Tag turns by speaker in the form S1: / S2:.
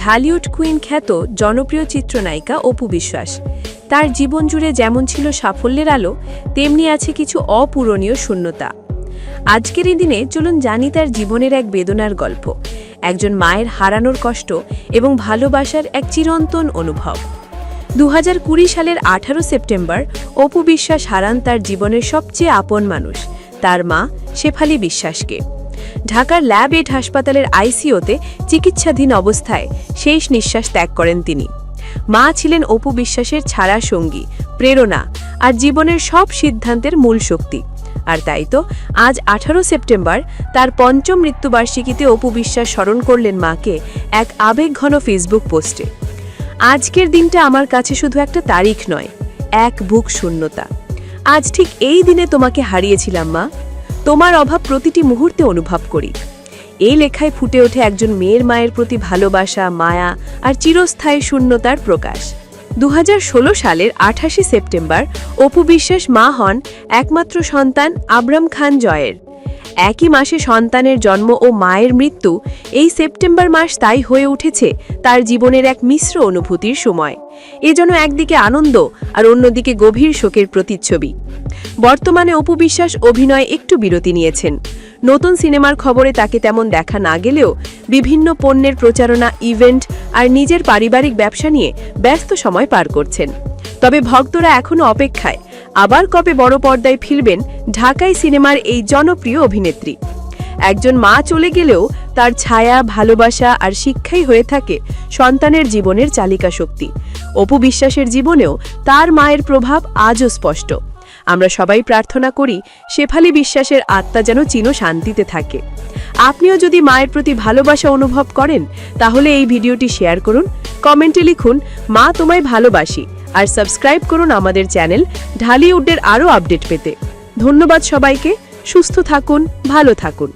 S1: Dhallywood queen খ্যাত জনপ্রিয় চিত্রনায়িকা অপু বিশ্বাস। তার জীবন জুড়ে যেমন ছিল সাফল্যের আলো, তেমনি আছে কিছু অপূরণীয় শূন্যতা। আজকের এই দিনে চলুন জানি তার জীবনের এক বেদনার গল্প, একজন মায়ের হারানোর কষ্ট এবং ভালোবাসার এক চিরন্তন অনুভব। 2020 সালের 18 সেপ্টেম্বর অপু বিশ্বাস হারান তার জীবনের সবচেয়ে আপন মানুষ, তার মা শেফালি বিশ্বাসকে। ঢাকার ল্যাব এইড হাসপাতালের আইসিইউতে চিকিৎসাধীন অবস্থায় শেষ নিঃশ্বাস ত্যাগ করেন তিনি। মা ছিলেন অপু বিশ্বাসের ছাড়া সঙ্গী, প্রেরণা আর জীবনের সব সিদ্ধান্তের মূল শক্তি। আর তাই তো আজ 18 সেপ্টেম্বর তার পঞ্চম মৃত্যুবার্ষিকীতে অপু বিশ্বাস স্মরণ করলেন মাকে এক আবেগঘন ফেসবুক পোস্টে। আজকের দিনটা আমার কাছে শুধু একটা তারিখ নয়, এক বুক শূন্যতা। আজ ঠিক এই দিনে তোমাকে হারিয়েছিলাম মা, তোমার অভাব প্রতিটি মুহূর্তে অনুভব করি। এই লেখায় ফুটে ওঠে একজন মেয়ের মায়ের প্রতি ভালোবাসা, মায়া আর চিরস্থায়ী শূন্যতার প্রকাশ। 2016 সালের 28 সেপ্টেম্বর অপু বিশ্বাস মা হন একমাত্র সন্তান আবরাম খান জয়ের। একই মাসে সন্তানের জন্ম ও মায়ের মৃত্যু, এই সেপ্টেম্বর মাস তাই হয়ে উঠেছে তার জীবনের এক মিশ্র অনুভূতির সময়। এ যেন একদিকে আনন্দ আর অন্যদিকে গভীর শোকের প্রতিচ্ছবি। বর্তমানে অপু বিশ্বাস অভিনয়ে একটু বিরতি নিয়েছেন। নতুন সিনেমার খবরে তাকে তেমন দেখা না গেলেও বিভিন্ন পণ্যের প্রচারণা, ইভেন্ট আর নিজের পারিবারিক ব্যবসা নিয়ে ব্যস্ত সময় পার করছেন। তবে ভক্তরা এখনও অপেক্ষায়, আবার কবে বড় পর্দায় ফিরবেন ঢাকাই সিনেমার এই জনপ্রিয় অভিনেত্রী। একজন মা চলে গেলেও তার ছায়া, ভালোবাসা আর শিক্ষাই হয়ে থাকে সন্তানের জীবনের চালিকা শক্তি। অপু বিশ্বাসের জীবনেও তার মায়ের প্রভাব আজও স্পষ্ট। আমরা সবাই প্রার্থনা করি শেফালি বিশ্বাসের আত্মা যেন চির শান্তিতে থাকে। আপনিও যদি মায়ের প্রতি ভালোবাসা অনুভব করেন তাহলে এই ভিডিওটি শেয়ার করুন, কমেন্টে লিখুন মা তোমায় ভালোবাসি, আর সাবস্ক্রাইব করুন আমাদের চ্যানেল ঢালিউডের আরও আপডেট পেতে। ধন্যবাদ সবাইকে, সুস্থ থাকুন, ভালো থাকুন।